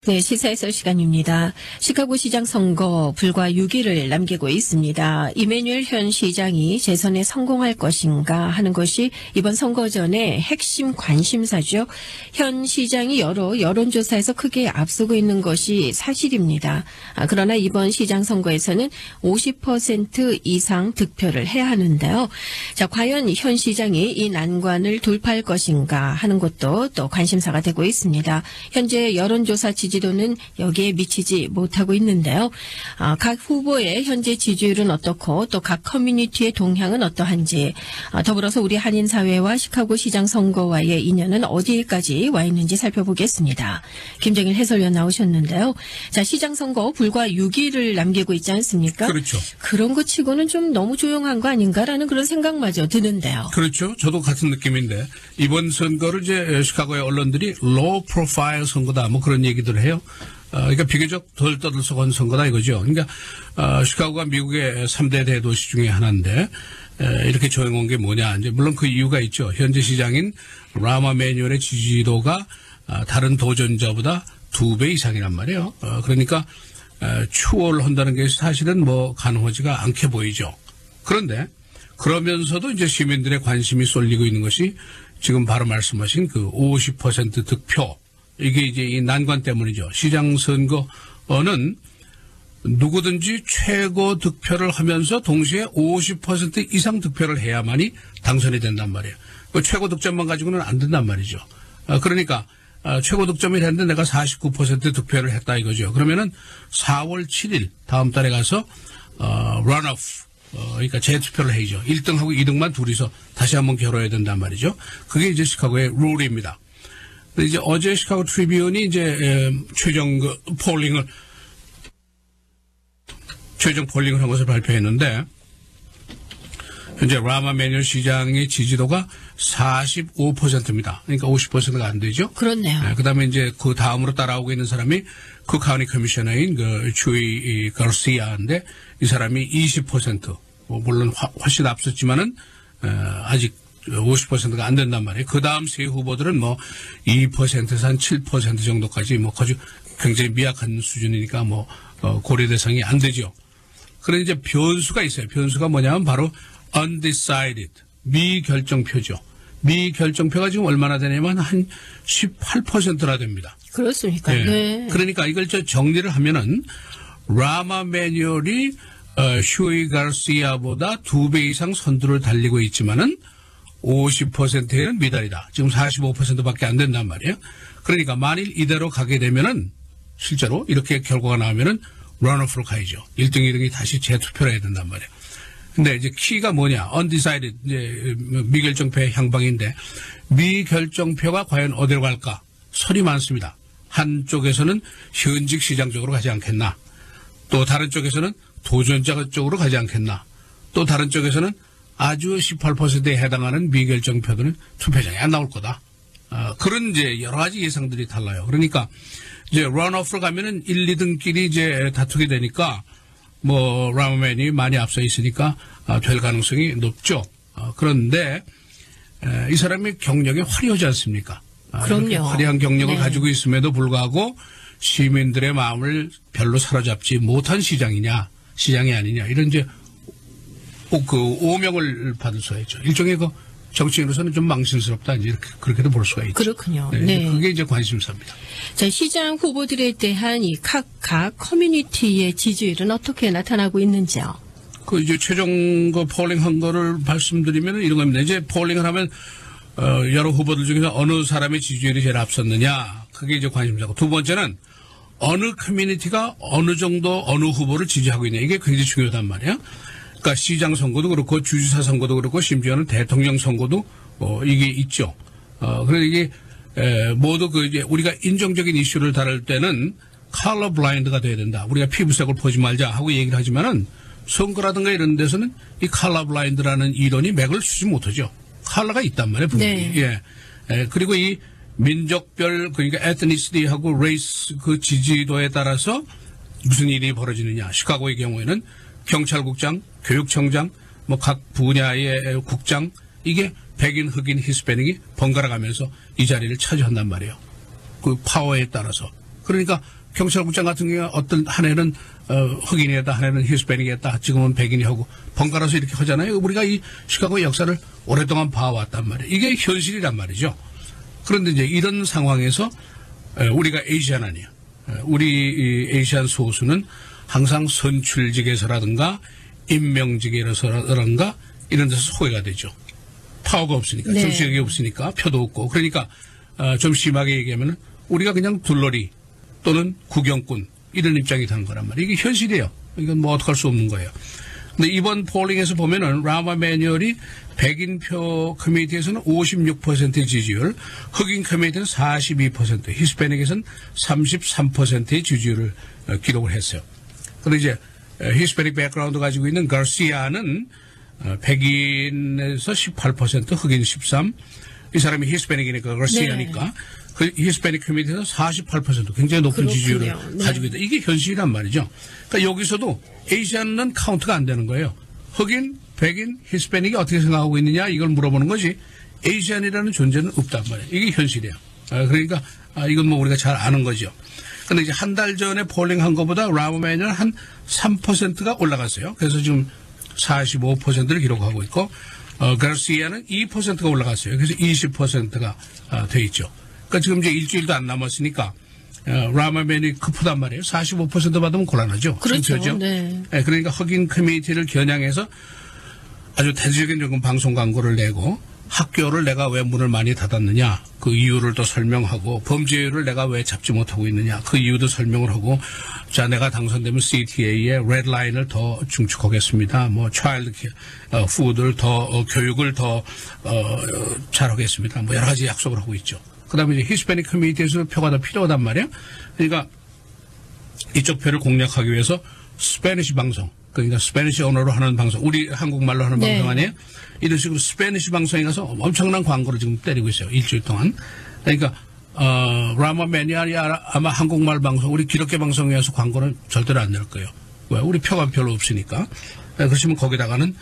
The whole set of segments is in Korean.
네, 시사해설 시간입니다. 시카고 시장 선거 불과 6일을 남기고 있습니다. 이메뉴엘 현 시장이 재선에 성공할 것인가 하는 것이 이번 선거전의 핵심 관심사죠. 현 시장이 여러 여론조사에서 크게 앞서고 있는 것이 사실입니다. 그러나 이번 시장 선거에서는 50% 이상 득표를 해야 하는데요. 자, 과연 현 시장이 이 난관을 돌파할 것인가 하는 것도 또 관심사가 되고 있습니다. 현재 여론조사 지지도는 여기에 미치지 못하고 있는데요. 각 후보의 현재 지지율은 어떻고 또 각 커뮤니티의 동향은 어떠한지, 더불어서 우리 한인사회와 시카고 시장 선거와의 인연은 어디까지 와 있는지 살펴보겠습니다. 김정일 해설위원 나오셨는데요. 자, 시장 선거 불과 6일을 남기고 있지 않습니까? 그렇죠. 그런 것 치고는 좀 너무 조용한 거 아닌가라는 그런 생각마저 드는데요. 그렇죠. 저도 같은 느낌인데 이번 선거를 이제 시카고의 언론들이 로우 프로파일 선거다 뭐 그런 얘기들을 해요. 그러니까 비교적 덜 떠들썩한 선거다 이거죠. 그러니까 시카고가 미국의 3대 대도시 중에 하나인데 이렇게 조용한 게 뭐냐. 이제 물론 그 이유가 있죠. 현재 시장인 라마 매뉴얼의 지지도가 다른 도전자보다 2배 이상이란 말이에요. 그러니까 추월을 한다는 게 사실은 뭐 가능하지가 않게 보이죠. 그런데 그러면서도 이제 시민들의 관심이 쏠리고 있는 것이 지금 바로 말씀하신 그 50% 득표. 이게 이제 이 난관 때문이죠. 시장 선거는 누구든지 최고 득표를 하면서 동시에 50% 이상 득표를 해야만이 당선이 된단 말이에요. 그 최고 득점만 가지고는 안 된단 말이죠. 그러니까 최고 득점이 됐는데 내가 49% 득표를 했다 이거죠. 그러면은 4월 7일 다음 달에 가서 런오프, 그러니까 재투표를 해야죠. 1등하고 2등만 둘이서 다시 한번 겨뤄야 된단 말이죠. 그게 이제 시카고의 룰입니다. 이제 어제 시카고 트리뷴이 이제 최종 폴링을 한 것을 발표했는데 현재 라마 매뉴얼 시장의 지지도가 45%입니다. 그러니까 50%가 안 되죠. 그렇네요. 네, 그다음에 이제 그 다음으로 따라오고 있는 사람이 그 카운티 커미셔너인 그 주이 가르시아인데 이 사람이 20%, 물론 훨씬 앞섰지만은 아직 50%가 안 된단 말이에요. 그 다음 세 후보들은 뭐 2%에서 한 7% 정도까지 뭐 아주 굉장히 미약한 수준이니까 뭐 고려 대상이 안 되죠. 그런데 이제 변수가 있어요. 변수가 뭐냐면 바로 undecided, 미결정표죠. 미결정표가 지금 얼마나 되냐면 한 18%나 됩니다. 그렇습니까? 네. 네. 그러니까 이걸 정리를 하면은 라마 매뉴얼이 슈이 가르시아보다 2배 이상 선두를 달리고 있지만은 50%에는 미달이다. 지금 45%밖에 안 된단 말이에요. 그러니까 만일 이대로 가게 되면은 실제로 이렇게 결과가 나오면은 런오프로 가야죠. 1등, 2등이 다시 재투표를 해야 된단 말이에요. 근데 이제 키가 뭐냐? undecided, 이제 미결정표의 향방인데 미결정표가 과연 어디로 갈까? 설이 많습니다. 한쪽에서는 현직 시장 쪽으로 가지 않겠나? 또 다른 쪽에서는 도전자 쪽으로 가지 않겠나? 또 다른 쪽에서는 아주 18%에 해당하는 미결정표들은 투표장에 안 나올 거다. 그런 이제 여러 가지 예상들이 달라요. 그러니까 이제 런오프로 가면은 1, 2등끼리 이제 다투게 되니까 뭐 라마맨이 많이 앞서 있으니까 될 가능성이 높죠. 그런데 이 사람의 경력이 화려하지 않습니까? 그럼요. 화려한 경력을 네. 가지고 있음에도 불구하고 시민들의 마음을 별로 사로잡지 못한 시장이 아니냐 이런 이제 그 오명을 받을 수가 있죠. 일종의 그 정치인으로서는 좀 망신스럽다 이제 이렇게 그렇게도 볼 수가 있죠. 그렇군요. 네, 네. 그게 이제 관심사입니다. 자, 시장 후보들에 대한 이 각 커뮤니티의 지지율은 어떻게 나타나고 있는지요? 그 이제 최종 그 폴링한 거를 말씀드리면 이런 겁니다. 이제 폴링을 하면 여러 후보들 중에서 어느 사람의 지지율이 제일 앞섰느냐 그게 이제 관심사고, 두 번째는 어느 커뮤니티가 어느 정도 어느 후보를 지지하고 있냐 이게 굉장히 중요하단 말이에요. 그러니까 시장 선거도 그렇고 주지사 선거도 그렇고 심지어는 대통령 선거도 이게 있죠. 그래서 이게 모두 그 이제 우리가 인종적인 이슈를 다룰 때는 컬러 블라인드가 돼야 된다. 우리가 피부색을 보지 말자 하고 얘기를 하지만은 선거라든가 이런 데서는 이 컬러 블라인드라는 이론이 맥을 쓰지 못하죠. 컬러가 있단 말이에요. 분명히. 네. 예. 그리고 이 민족별 그러니까 에트니시티하고 레이스 그 지지도에 따라서 무슨 일이 벌어지느냐. 시카고의 경우에는 경찰국장, 교육청장, 뭐 각 분야의 국장 이게 백인, 흑인, 히스패닉이 번갈아 가면서 이 자리를 차지한단 말이에요. 그 파워에 따라서. 그러니까 경찰국장 같은 경우에 어떤 한 해는 흑인이었다, 한 해는 히스패닉이었다, 지금은 백인이 하고 번갈아서 이렇게 하잖아요. 우리가 이 시카고의 역사를 오랫동안 봐왔단 말이에요. 이게 현실이란 말이죠. 그런데 이제 이런 상황에서 우리가 에이시안 아니에요. 우리 에이시안 소수는 항상 선출직에서라든가 임명직에서라든가 이런 데서 소외가 되죠. 파워가 없으니까, 네. 정치력이 없으니까, 표도 없고. 그러니까 좀 심하게 얘기하면 우리가 그냥 둘러리 또는 구경꾼 이런 입장이 되는 거란 말이에요. 이게 현실이에요. 이건 뭐 어떡할 수 없는 거예요. 근데 이번 폴링에서 보면은 라마 매뉴얼이 백인표 커뮤니티에서는 56%의 지지율, 흑인 커뮤니티는 42%, 히스패닉에서는 33%의 지지율을 기록을 했어요. 그런데 이제 히스패닉 백그라운드 가지고 있는 가시아는 백인에서 18%, 흑인 13%, 이 사람이 히스패닉이니까 가시아니까 네. 그 히스패닉 커뮤니티에서 48% 굉장히 높은 그렇군요. 지지율을 네. 가지고 있다. 이게 현실이란 말이죠. 그러니까 여기서도 에이시안은 카운트가 안 되는 거예요. 흑인, 백인, 히스패닉이 어떻게 생각하고 있느냐 이걸 물어보는 거지 에이시안이라는 존재는 없단 말이에요. 이게 현실이에요. 그러니까 이건 뭐 우리가 잘 아는 거죠. 근데 이제 한 달 전에 폴링한 것보다 라마 매뉴얼 한 3%가 올라갔어요. 그래서 지금 45%를 기록하고 있고 가시아는 2%가 올라갔어요. 그래서 20%가 돼 있죠. 그러니까 지금 이제 일주일도 안 남았으니까 라마 매뉴얼이 크프단 말이에요. 45% 받으면 곤란하죠. 그렇죠. 승표죠. 네. 그러니까 흑인 커뮤니티를 겨냥해서 아주 대대적인 조금 방송 광고를 내고 학교를 내가 왜 문을 많이 닫았느냐 그 이유를 또 설명하고 범죄율을 내가 왜 잡지 못하고 있느냐 그 이유도 설명을 하고 자 내가 당선되면 CTA의 레드라인을 더 중축하겠습니다. 뭐 차일드 푸드를 더 교육을 더 잘하겠습니다. 뭐 여러 가지 약속을 하고 있죠. 그다음에 이제 히스패닉 커뮤니티에서 표가 더 필요하단 말이에요. 그러니까 이쪽 표를 공략하기 위해서 스페니시 방송 그러니까 스페니시 언어로 하는 방송 우리 한국말로 하는 네. 방송 아니에요? 이런 식으로 스페니시 방송에 가서 엄청난 광고를 지금 때리고 있어요. 일주일 동안. 그러니까 라마 매뉴얼이 아마 한국말 방송 우리 기독교 방송에 와서 광고는 절대로 안 낼 거예요. 왜? 우리 표가 별로 없으니까. 그렇지만 거기다가는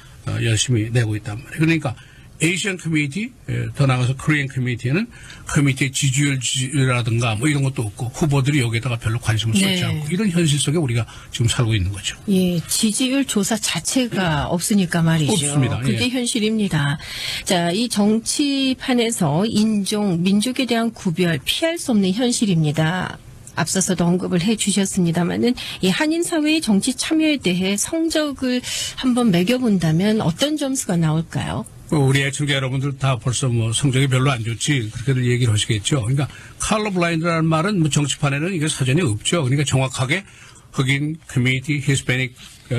열심히 내고 있단 말이에요. 그러니까 에이시안 커뮤니티, 더 나아가서 코리안 커뮤니티는 커뮤니티의 지지율이라든가 뭐 이런 것도 없고 후보들이 여기에다가 별로 관심을 쏟지 네. 않고 이런 현실 속에 우리가 지금 살고 있는 거죠. 예, 지지율 조사 자체가 없으니까 말이죠. 없습니다. 그게 예. 현실입니다. 자, 이 정치판에서 인종, 민족에 대한 구별 피할 수 없는 현실입니다. 앞서서도 언급을 해 주셨습니다만은 이 한인 사회의 정치 참여에 대해 성적을 한번 매겨본다면 어떤 점수가 나올까요? 우리 애청자 여러분들 다 벌써 뭐 성적이 별로 안 좋지 그렇게들 얘기를 하시겠죠. 그러니까 컬러 블라인드라는 말은 뭐 정치판에는 이게 사전에 없죠. 그러니까 정확하게 흑인 커뮤니티, 히스패닉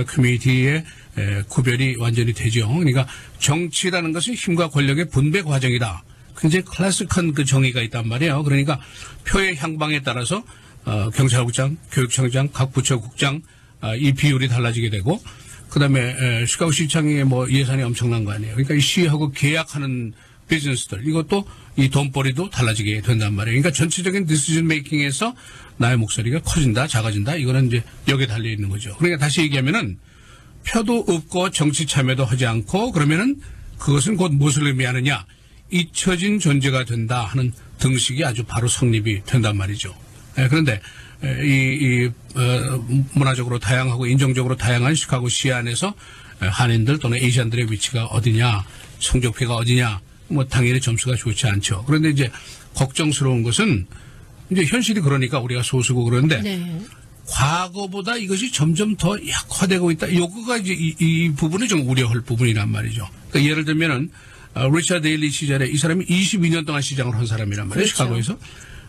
커뮤니티의 구별이 완전히 되죠. 그러니까 정치라는 것은 힘과 권력의 분배 과정이다. 굉장히 클래식한 그 정의가 있단 말이에요. 그러니까 표의 향방에 따라서 경찰국장, 교육청장, 각 부처국장 이 비율이 달라지게 되고 그다음에 시카고 시청의 뭐 예산이 엄청난 거 아니에요. 그러니까 이 시하고 계약하는 비즈니스들 이것도 이 돈벌이도 달라지게 된단 말이에요. 그러니까 전체적인 디시전 메이킹에서 나의 목소리가 커진다, 작아진다. 이거는 이제 여기에 달려 있는 거죠. 그러니까 다시 얘기하면은 표도 없고 정치 참여도 하지 않고 그러면은 그것은 곧 무엇을 의미하느냐? 잊혀진 존재가 된다 하는 등식이 아주 바로 성립이 된단 말이죠. 그런데 문화적으로 다양하고 인종적으로 다양한 시카고 시 안에서 한인들 또는 에이시안들의 위치가 어디냐, 성적표가 어디냐, 뭐 당연히 점수가 좋지 않죠. 그런데 이제 걱정스러운 것은 이제 현실이 그러니까 우리가 소수고 그런데 네. 과거보다 이것이 점점 더 약화되고 있다. 요거가 이제 이 부분이 좀 우려할 부분이란 말이죠. 그러니까 예를 들면은 리처드 데일리 시절에 이 사람이 22년 동안 시장을 한 사람이란 말이에요. 그렇죠. 시카고에서.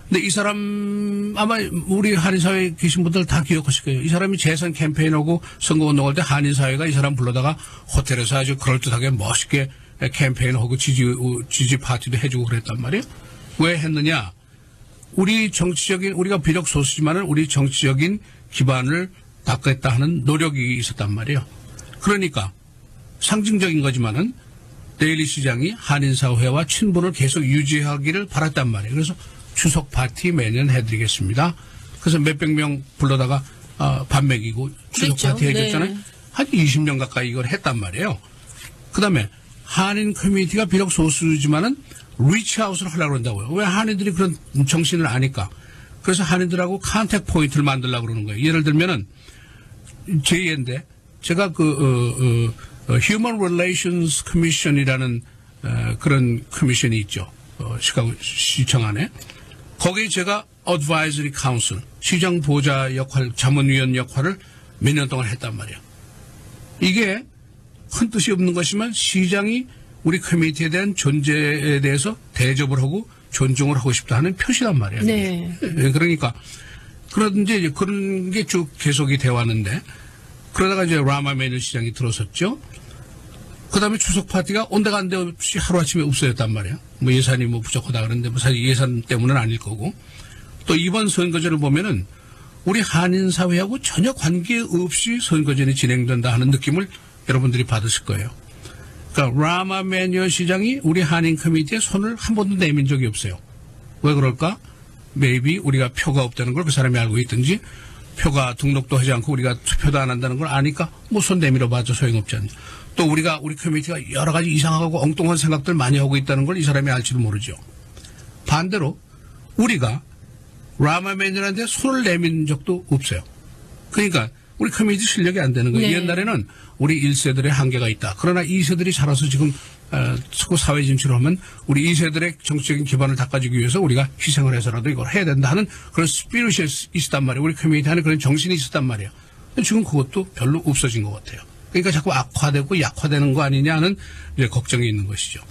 근데 이 사람 아마 우리 한인사회에 계신 분들 다 기억하실 거예요. 이 사람이 재선 캠페인하고 선거운동할 때 한인사회가 이 사람 불러다가 호텔에서 아주 그럴듯하게 멋있게 캠페인하고 지지 파티도 해주고 그랬단 말이에요. 왜 했느냐? 우리가 비록 소수지만은 우리 정치적인 기반을 닦겠다 하는 노력이 있었단 말이에요. 그러니까 상징적인 거지만은 데일리 시장이 한인사회와 친분을 계속 유지하기를 바랐단 말이에요. 그래서 추석 파티 매년 해드리겠습니다. 그래서 몇백 명 불러다가 밥 먹이고 추석 그랬죠. 파티 해줬잖아요. 네. 한 20년 가까이 이걸 했단 말이에요. 그 다음에 한인 커뮤니티가 비록 소수지만은 리치아웃을 하려고 한다고요. 왜 한인들이 그런 정신을 아니까. 그래서 한인들하고 컨택 포인트를 만들려고 그러는 거예요. 예를 들면은 제 예인데 제가 Human Relations Commission이라는 그런 커미션이 있죠. 시카고 시청 안에. 거기에 제가 Advisory Council, 시장 보좌 역할, 자문위원 역할을 몇 년 동안 했단 말이에요. 이게 큰 뜻이 없는 것이면 시장이 우리 커뮤니티에 대한 존재에 대해서 대접을 하고 존중을 하고 싶다 하는 표시란 말이에요. 네. 그러니까 그런데 이제 그런 게 쭉 계속이 되어 왔는데 그러다가 이제 라마 메뉴 시장이 들어섰죠. 그 다음에 추석 파티가 온데간데 없이 하루아침에 없어졌단 말이에요. 뭐 예산이 뭐 부족하다 그러는데 뭐 사실 예산 때문은 아닐 거고. 또 이번 선거전을 보면은 우리 한인 사회하고 전혀 관계없이 선거전이 진행된다 하는 느낌을 여러분들이 받으실 거예요. 그러니까 라마 메뉴 시장이 우리 한인 커뮤니티에 손을 한 번도 내민 적이 없어요. 왜 그럴까? maybe 우리가 표가 없다는 걸 그 사람이 알고 있든지 표가 등록도 하지 않고 우리가 투표도 안 한다는 걸 아니까 뭐 손 내밀어 봐도 소용없지 않냐. 또 우리 커뮤니티가 여러 가지 이상하고 엉뚱한 생각들 많이 하고 있다는 걸 이 사람이 알지도 모르죠. 반대로 우리가 라마맨이라는데 손을 내민 적도 없어요. 그러니까 우리 커뮤니티 실력이 안 되는 거예요. 네. 옛날에는 우리 1세들의 한계가 있다. 그러나 2세들이 자라서 지금 사회 진출을 하면 우리 2세들의 정치적인 기반을 닦아주기 위해서 우리가 희생을 해서라도 이걸 해야 된다 하는 그런 스피릿이 있었단 말이에요. 우리 커뮤니티 안에 그런 정신이 있었단 말이에요. 근데 지금 그것도 별로 없어진 것 같아요. 그러니까 자꾸 악화되고 약화되는 거 아니냐 하는 이제 걱정이 있는 것이죠.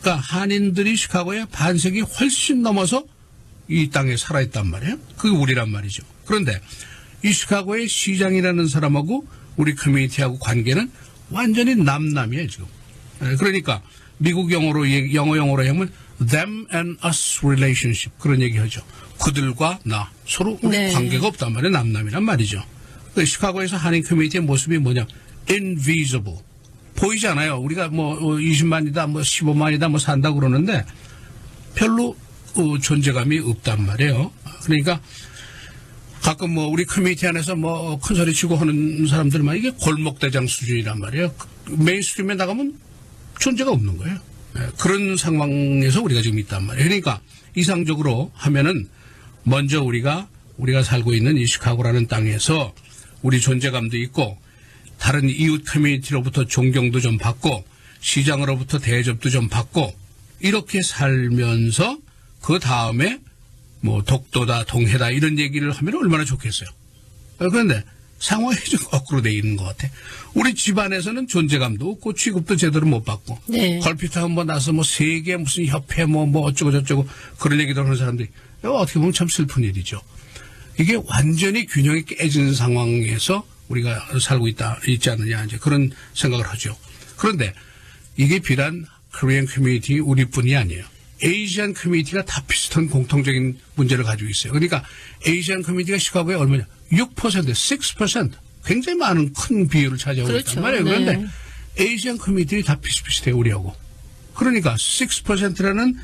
그러니까 한인들이 시카고에 반세기 훨씬 넘어서 이 땅에 살아있단 말이에요. 그게 우리란 말이죠. 그런데 이 시카고의 시장이라는 사람하고 우리 커뮤니티하고 관계는 완전히 남남이에요, 지금. 그러니까 미국 영어로 하면 them and us relationship 그런 얘기하죠. 그들과 나 서로 우리 네. 관계가 없단 말이에요. 남남이란 말이죠. 시카고에서 한인 커뮤니티의 모습이 뭐냐? invisible. 보이지 않아요. 우리가 뭐 20만이다, 뭐 15만이다, 뭐 산다고 그러는데 별로 존재감이 없단 말이에요. 그러니까 가끔 뭐 우리 커뮤니티 안에서 뭐 큰 소리 치고 하는 사람들만 이게 골목대장 수준이란 말이에요. 메인스트림에 나가면 존재가 없는 거예요. 그런 상황에서 우리가 지금 있단 말이에요. 그러니까 이상적으로 하면은 먼저 우리가 살고 있는 이 시카고라는 땅에서 우리 존재감도 있고 다른 이웃 커뮤니티로부터 존경도 좀 받고 시장으로부터 대접도 좀 받고 이렇게 살면서 그 다음에 뭐 독도다 동해다 이런 얘기를 하면 얼마나 좋겠어요. 그런데 상황이 좀 거꾸로 돼 있는 것 같아. 우리 집안에서는 존재감도 없고 취급도 제대로 못 받고 네. 걸핏 한번 나서 뭐 세계 무슨 협회 뭐 어쩌고 저쩌고 그런 얘기도 하는 사람들이 어떻게 보면 참 슬픈 일이죠. 이게 완전히 균형이 깨진 상황에서 우리가 살고 있지 않느냐 이제 그런 생각을 하죠. 그런데 이게 비단 코리안 커뮤니티 우리뿐이 아니에요. 에이시안 커뮤니티가 다 비슷한 공통적인 문제를 가지고 있어요. 그러니까 에이시안 커뮤니티가 시카고에 얼마냐? 6%, 6%. 굉장히 많은 큰 비율을 차지하고 그렇죠. 있단 말이에요. 네. 그런데 에이시안 커뮤니티들이 다 비슷비슷해요, 우리하고. 그러니까 6%라는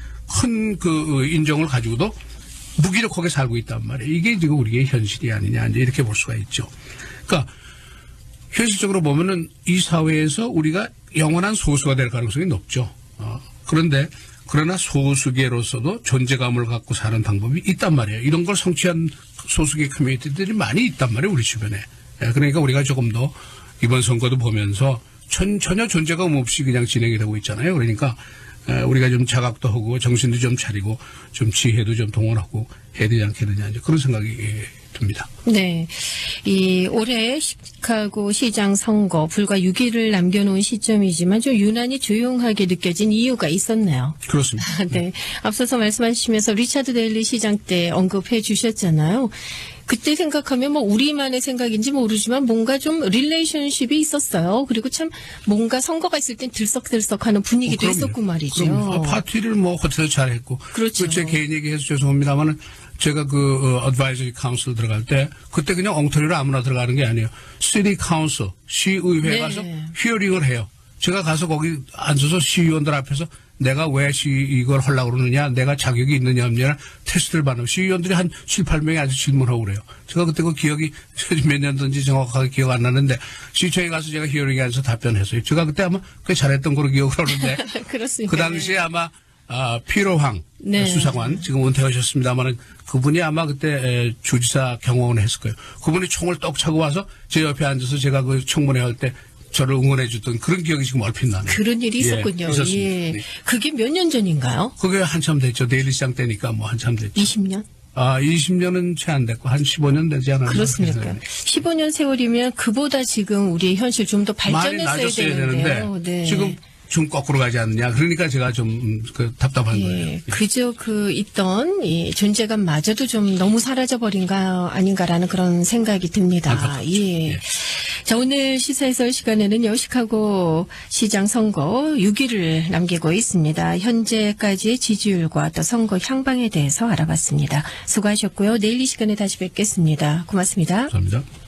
큰 그 인정을 가지고도 무기력하게 살고 있단 말이에요. 이게 지금 우리의 현실이 아니냐 이제 이렇게 볼 수가 있죠. 그러니까 현실적으로 보면은 이 사회에서 우리가 영원한 소수가 될 가능성이 높죠. 그러나 소수계로서도 존재감을 갖고 사는 방법이 있단 말이에요. 이런 걸 성취한 소수계 커뮤니티들이 많이 있단 말이에요, 우리 주변에. 그러니까 우리가 조금 더 이번 선거도 보면서 전혀 존재감 없이 그냥 진행이 되고 있잖아요. 그러니까 우리가 좀 자각도 하고 정신도 좀 차리고 좀 지혜도 좀 동원하고 해야 되지 않겠느냐 이제 그런 생각이 듭니다. 네. 이 올해 시카고 시장 선거 불과 6일을 남겨놓은 시점이지만 좀 유난히 조용하게 느껴진 이유가 있었네요. 그렇습니다. 네. 앞서서 말씀하시면서 리차드 데일리 시장 때 언급해 주셨잖아요. 그때 생각하면 뭐 우리만의 생각인지 모르지만 뭔가 좀 릴레이션십이 있었어요. 그리고 참 뭔가 선거가 있을 땐 들썩들썩하는 분위기도 그럼요. 있었고 말이죠. 그럼 파티를 뭐 호텔에서 잘했고. 그렇죠. 제 개인 얘기해서 죄송합니다만은 제가 그 어드바이저리 카운슬 들어갈 때 그때 그냥 엉터리로 아무나 들어가는 게 아니에요. 시티 카운슬, 시의회 네. 가서 히어링을 해요. 제가 가서 거기 앉아서 시의원들 앞에서 내가 왜 이걸 하려고 그러느냐, 내가 자격이 있느냐 없느냐 테스트를 받는 시의원들이 한 7, 8명이 아주 질문하고 그래요. 제가 그때 그 기억이 몇 년도인지 정확하게 기억 안 나는데 시청에 가서 제가 히어링에 앉아서 답변했어요. 제가 그때 아마 꽤 잘했던 걸로 기억을 하는데 그렇습니다. 그 당시에 아마 피로황 네. 수사관 지금 은퇴하셨습니다만은 그분이 아마 그때 주지사 경호원을 했을 거예요. 그분이 총을 떡 차고 와서 제 옆에 앉아서 제가 그 청문회 할 때 저를 응원해 줬던 그런 기억이 지금 얼핏 나네요. 그런 일이 있었군요. 있었습니다. 예. 네. 그게 몇 년 전인가요? 그게 한참 됐죠. 데일리시장 때니까 뭐 한참 됐죠. 20년? 20년은 채 안 됐고 한 15년 되지 않았나요? 그렇습니까? 네. 15년 세월이면 그보다 지금 우리 현실 좀 더 많이 발전했어야 낮았어야 되는데요. 되는데 네. 지금 좀 거꾸로 가지 않느냐. 그러니까 제가 좀 답답한 거예요. 예, 그저 있던 이 존재감마저도 좀 너무 사라져버린가 아닌가라는 그런 생각이 듭니다. 안타깝죠. 예. 예. 자, 오늘 시사해설 시간에는요, 시카고 시장 선거 6일을 남기고 있습니다. 현재까지의 지지율과 또 선거 향방에 대해서 알아봤습니다. 수고하셨고요. 내일 이 시간에 다시 뵙겠습니다. 고맙습니다. 감사합니다.